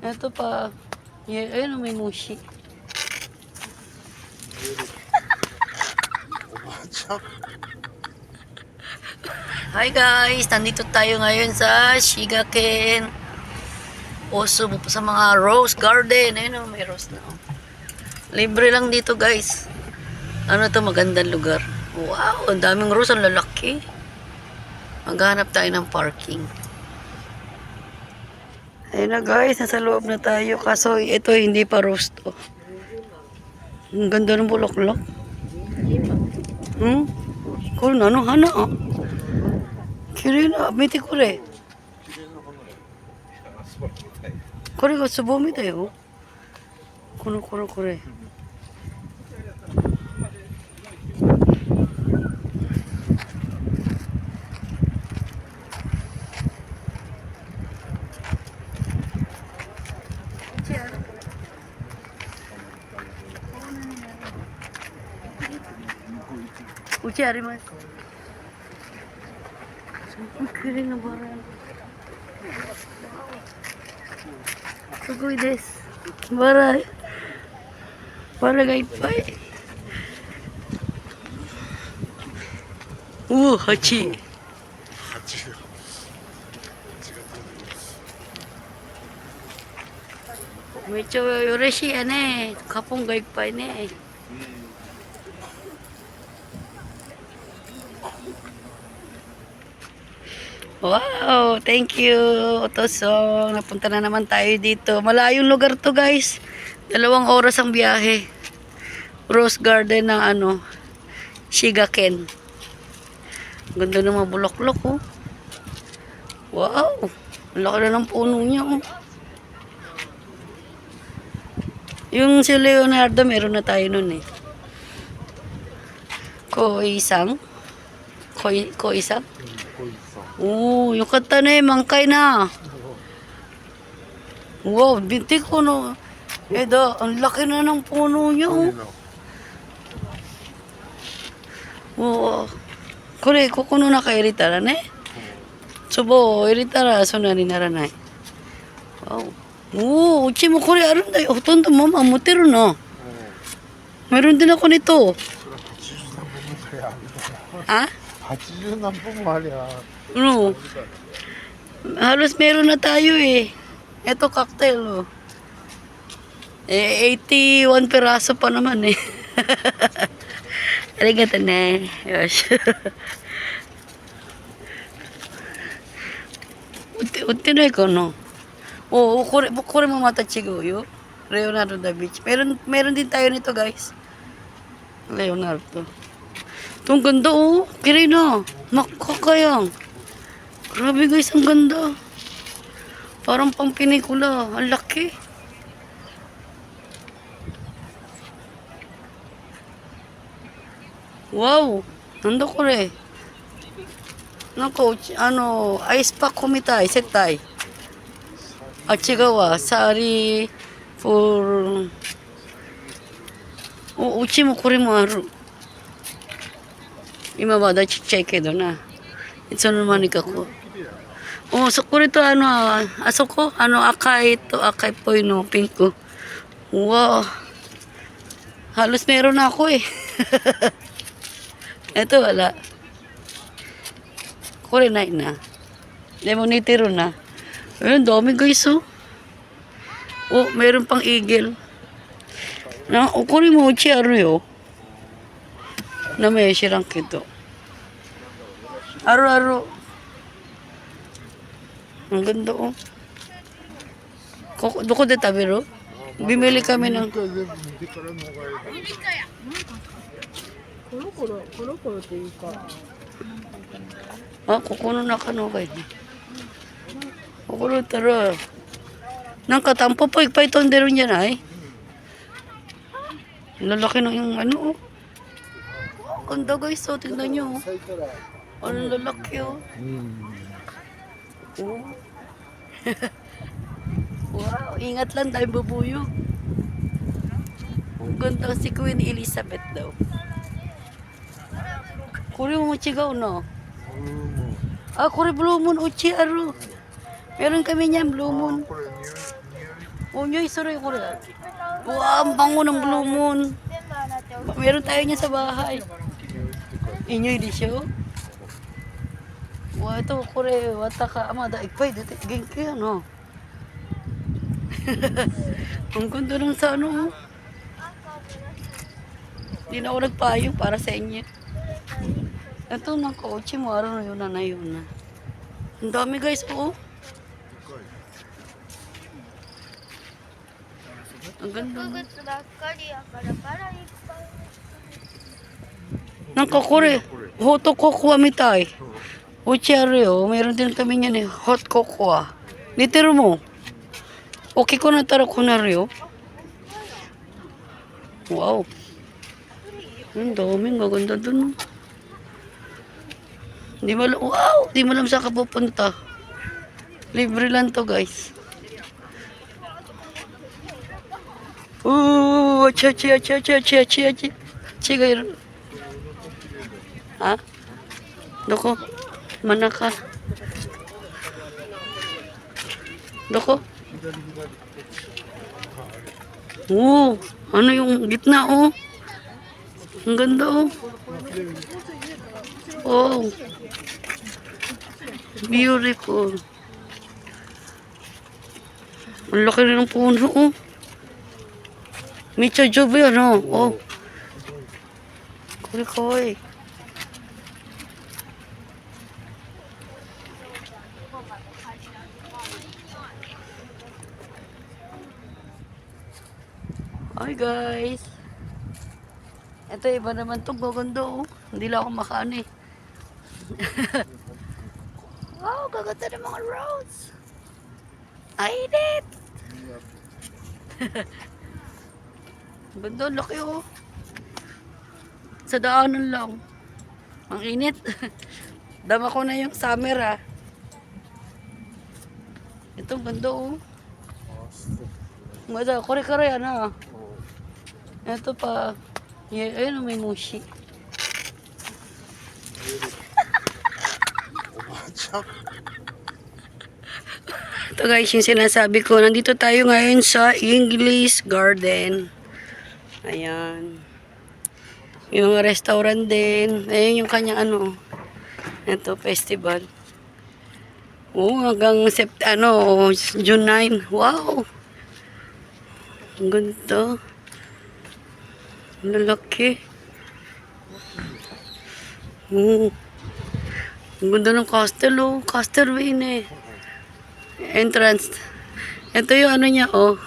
Ito pa. Yeah, ayun, may mushi. Hi guys! Nandito tayo ngayon sa Shigaken. Oso sa mga rose garden. Ayun o, may rose na. Libre lang dito guys. Ano to, magandang lugar. Wow, ang daming rose, ang lalaki. Maghanap tayo ng parking. Ayun na guys, nasa loob na tayo. Kaso ito hindi pa rose to. Ang ganda ng bulaklak. Cool na, no? Hana ah. Kiri na, miti kure. Kore ga tsubomi da yo. Kono kore. Uchi arimasu. Kiri na baran. Sugoi desu. Barai. Bara ga ippai. Hachi. Mecho yoreshii ya ne. Kapon ga ippai ne. Wow, thank you, Otosong. Napunta na naman tayo dito. Malayong lugar to guys. 2 oras ang biyahe. Rose garden ng Shigaken. Ganda ng mga bulaklak oh. Wow, ang laki na ng puno niya oh. Yung si Leonardo, meron na tayo nun eh. Koisang? Koisang? Yung kanta na mangkay na. Wow, binti ko no. Ang laki na ng puno niya oh. Wow. Kore, kokono nakairita ra ne. Tsubo irita ra so nani naranai. Wow. Uchi mo kore arun da yo. Hotondo mama moteru na. Meron din ako nito. Ha? 80何本もありゃ No. Halos meron na tayo eh. Ito cocktail oh. 81 peraso pa naman eh. Arigato ne. Yosh. Utti na ko no. Kore mo mata chigo yo. Leonardo da Vinci. Meron din tayo nito guys. Leonardo. Itong ganda oh. Kiri na. Makakayang. Grabe guys, ang ganda. Parang pang pinikula. Ang laki. Wow. Nando ko rin. Nako, ice pack kumitai, setai. Achigawa, sari for... uchi mo kore mo aru. 今まだちっちゃいけどな。いつの間にかこう。これとあそこ赤いっぽいの、ピンク。うわhalos meron na ako eh. Ito wala. Kore nai na. Lemonitero na. Ayun, dami guys oh. Meron pang eagle. Kore mo uchi aru yo. Na may shirang kito. Aro. Ang ganda oh. Doko de tabero. Bimili kami ng... kukuno na kano kayo. Kukuno taro. Nang katampo po, ipaiton din yan ay. Lalaki na yung oh. Ganda guys, so tingnan nyo. Ang lalaki oh. Wow, ingat lang tayo bubuyog. Ang ganda si Queen Elizabeth daw. Kuri mo chigaw no? Kuri blue moon uchi aru. Meron kami niyan blue moon. Oh, nyo, sorry ko rin. Wow, ang bango ng Blue Moon. Meron tayo niya sa bahay. Inyo, di siya. Wow, ito, kore, wata ka, ama, daig pa, dito, genki, ano. Ang ganda ng sa ano, oh. Hindi na ako nagpayo para sa inyo. Ito, ng kotse mo, araw na yun na yun na. Ang dami guys, oh. Ang ganda. 植物ばっかりやからバラいっぱい。 Nang kakore, hot cocoa mitay. O cherry, oh. Meron din kami niyan eh, hot cocoa. Litero mo. Okay ko na tara ko na rin, oh. Wow. Ang daming gaganda dun. Di mo alam, wow! Di mo alam saan ka pupunta. Libre lang to, guys. Ooh, achi. Chigay. Ha? Doko? Manaka. Doko? Oo, ano yung gitna, oh. Ang ganda, oh. Oh. Beautiful. Ang laki rin ng puno, oh. Micha Jobe, ano? Oh. Koy. Hi guys. Ito iba naman to, gaganda, oh. Hindi lang ako makaano eh. Wow, gaganda ng mga rose. I init. Ganda, laki, oh. Sa daanan lang. Ang init. Dama ko na yung summer, ah. Ito, ganda, oh. Mada, kore-kore, ano. Ito pa. Ayun, may mushi. Ito guys, yung sinasabi ko. Nandito tayo ngayon sa English Garden. Ayan. Yung mga restaurant din. Ayan yung kanyang ano. Ito, festival. Oh, hanggang June 9. Wow! Ang ganda. Ang lalaki. Oh. Ang ganda ng castle, oh. Castle Wayne, eh. Entrance. Ito yung ano niya, oh.